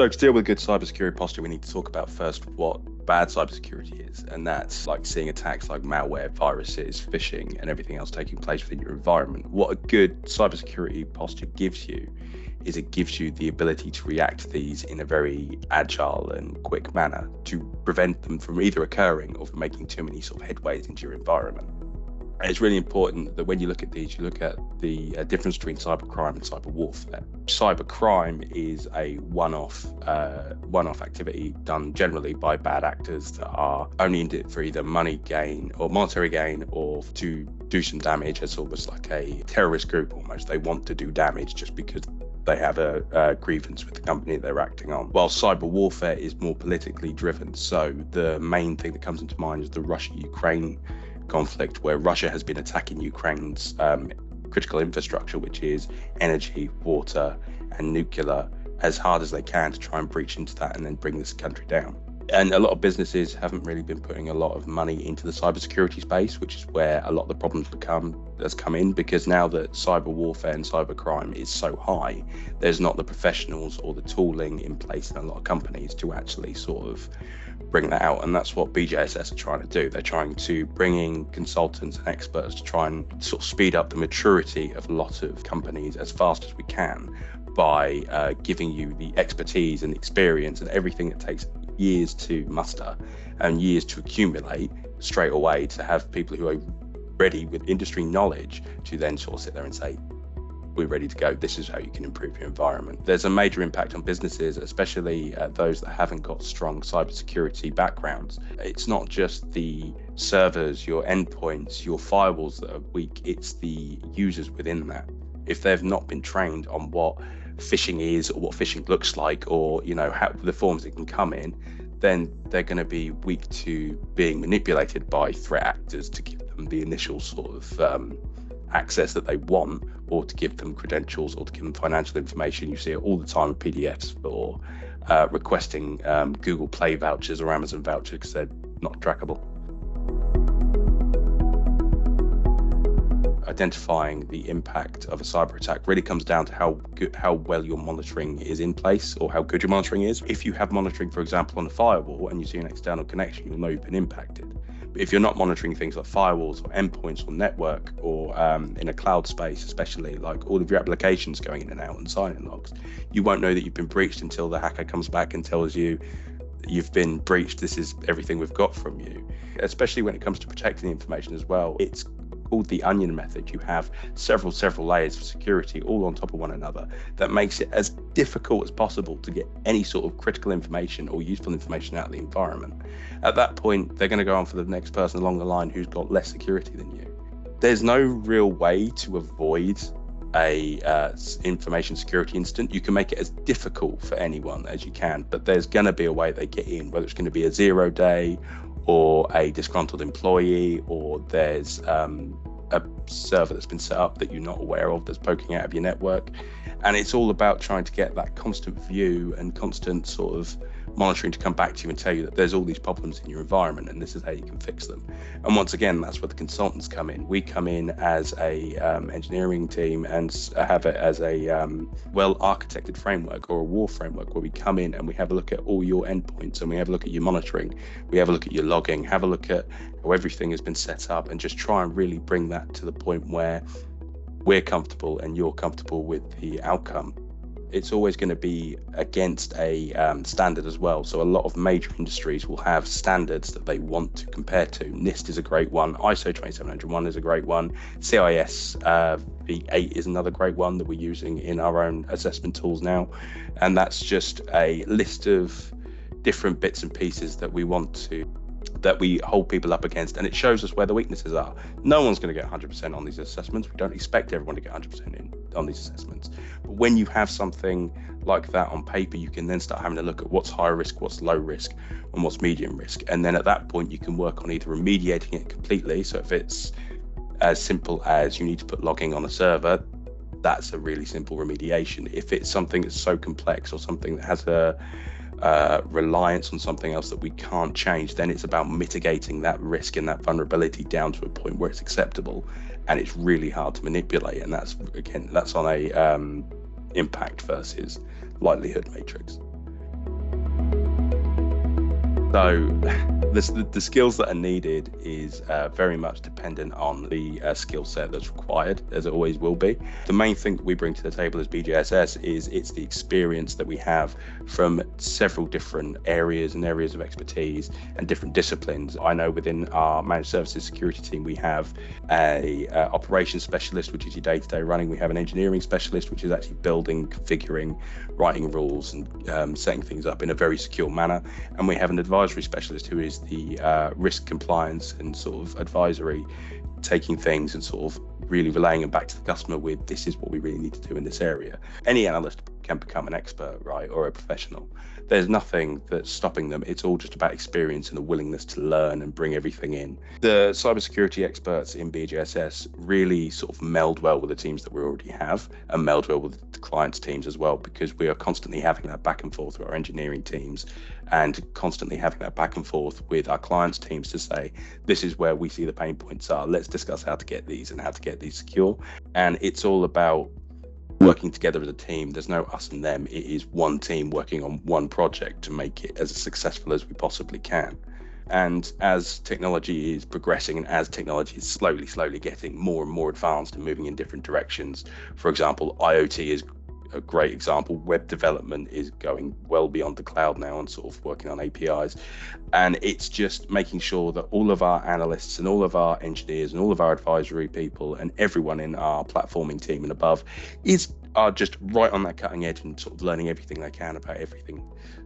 So to deal with good cybersecurity posture, we need to talk about first what bad cybersecurity is, and that's like seeing attacks like malware, viruses, phishing, and everything else taking place within your environment. What a good cybersecurity posture gives you is it gives you the ability to react to these in a very agile and quick manner to prevent them from either occurring or from making too many sort of headways into your environment. It's really important that when you look at these, you look at the difference between cybercrime and cyber warfare. Cybercrime is a one-off activity done generally by bad actors that are only in it for either money gain or monetary gain or to do some damage. It's almost like a terrorist group almost. They want to do damage just because they have a grievance with the company they're acting on. While cyber warfare is more politically driven. So the main thing that comes into mind is the Russia-Ukraine conflict, where Russia has been attacking Ukraine's critical infrastructure, which is energy, water, and nuclear, as hard as they can to try and breach into that and then bring this country down. And a lot of businesses haven't really been putting a lot of money into the cybersecurity space, which is where a lot of the problems has come in, because now that cyber warfare and cybercrime is so high, there's not the professionals or the tooling in place in a lot of companies to actually sort of bring that out. And that's what BJSS are trying to do. They're trying to bring in consultants and experts to try and sort of speed up the maturity of a lot of companies as fast as we can by giving you the expertise and experience and everything that takes years to muster and years to accumulate straight away, to have people who are ready with industry knowledge to then sort of sit there and say, we're ready to go. This is how you can improve your environment. There's a major impact on businesses, especially those that haven't got strong cybersecurity backgrounds. It's not just the servers, your endpoints, your firewalls that are weak, it's the users within that. If they've not been trained on what phishing is or what phishing looks like, or how the forms it can come in, then they're going to be weak to being manipulated by threat actors to give them the initial sort of access that they want, or to give them credentials, or to give them financial information. You see it all the time with PDFs for requesting Google Play vouchers or Amazon vouchers because they're not trackable. Identifying the impact of a cyber attack really comes down to how well your monitoring is in place, or how good your monitoring is. If you have monitoring, for example, on a firewall and you see an external connection, you'll know you've been impacted. But if you're not monitoring things like firewalls or endpoints or network, or in a cloud space, especially like all of your applications going in and out and sign-in logs, you won't know that you've been breached until the hacker comes back and tells you you've been breached. This is everything we've got from you. Especially when it comes to protecting the information as well. It's called the onion method. You have several layers of security all on top of one another that makes it as difficult as possible to get any sort of critical information or useful information out of the environment. At that point, they're going to go on for the next person along the line who's got less security than you. There's no real way to avoid a information security incident. You can make it as difficult for anyone as you can, but there's going to be a way they get in, whether it's going to be a 0-day or a disgruntled employee, or there's a server that's been set up that you're not aware of that's poking out of your network. And it's all about trying to get that constant view and constant sort of monitoring to come back to you and tell you that there's all these problems in your environment and this is how you can fix them. And once again, that's where the consultants come in. We come in as a engineering team and have it as a well architected framework, or a WAR framework, where we come in and we have a look at all your endpoints, and we have a look at your monitoring, we have a look at your logging, have a look at how everything has been set up, and just try and really bring that to the point where we're comfortable and you're comfortable with the outcome. It's always going to be against a standard as well. So a lot of major industries will have standards that they want to compare to. NIST is a great one. ISO 27001 is a great one. CIS V8 is another great one that we're using in our own assessment tools now. And that's just a list of different bits and pieces that we hold people up against, and it shows us where the weaknesses are. No one's going to get 100% on these assessments. We don't expect everyone to get 100% on these assessments. But when you have something like that on paper, you can then start having a look at what's high risk, what's low risk, and what's medium risk. And then at that point, you can work on either remediating it completely. So if it's as simple as you need to put logging on a server, that's a really simple remediation. If it's something that's so complex, or something that has a reliance on something else that we can't change, then it's about mitigating that risk and that vulnerability down to a point where it's acceptable and it's really hard to manipulate. And that's on a impact versus likelihood matrix. So the skills that are needed is very much dependent on the skill set that's required, as it always will be. The main thing that we bring to the table as BJSS is it's the experience that we have from several different areas and areas of expertise and different disciplines. I know within our managed services security team, we have a operations specialist, which is your day-to-day running. We have an engineering specialist, which is actually building, configuring, writing rules and setting things up in a very secure manner. And we have an advisory specialist who is the risk compliance and sort of advisory, taking things and sort of really relaying them back to the customer with, this is what we really need to do in this area. Any analyst can become an expert, right, or a professional. There's nothing that's stopping them. It's all just about experience and a willingness to learn and bring everything in. The cybersecurity experts in BJSS really sort of meld well with the teams that we already have and meld well with the clients' teams as well, because we are constantly having that back and forth with our engineering teams and constantly having that back and forth with our clients' teams to say, this is where we see the pain points are. Let's discuss how to get these and how to get these secure. And it's all about working together as a team. There's no us and them. It is one team working on one project to make it as successful as we possibly can. And as technology is progressing and as technology is slowly getting more and more advanced and moving in different directions, for example, IoT is a great example. Web development is going well beyond the cloud now and sort of working on APIs. And it's just making sure that all of our analysts and all of our engineers and all of our advisory people and everyone in our platforming team and above are just right on that cutting edge and sort of learning everything they can about everything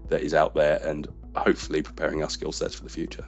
that is out there and hopefully preparing our skill sets for the future.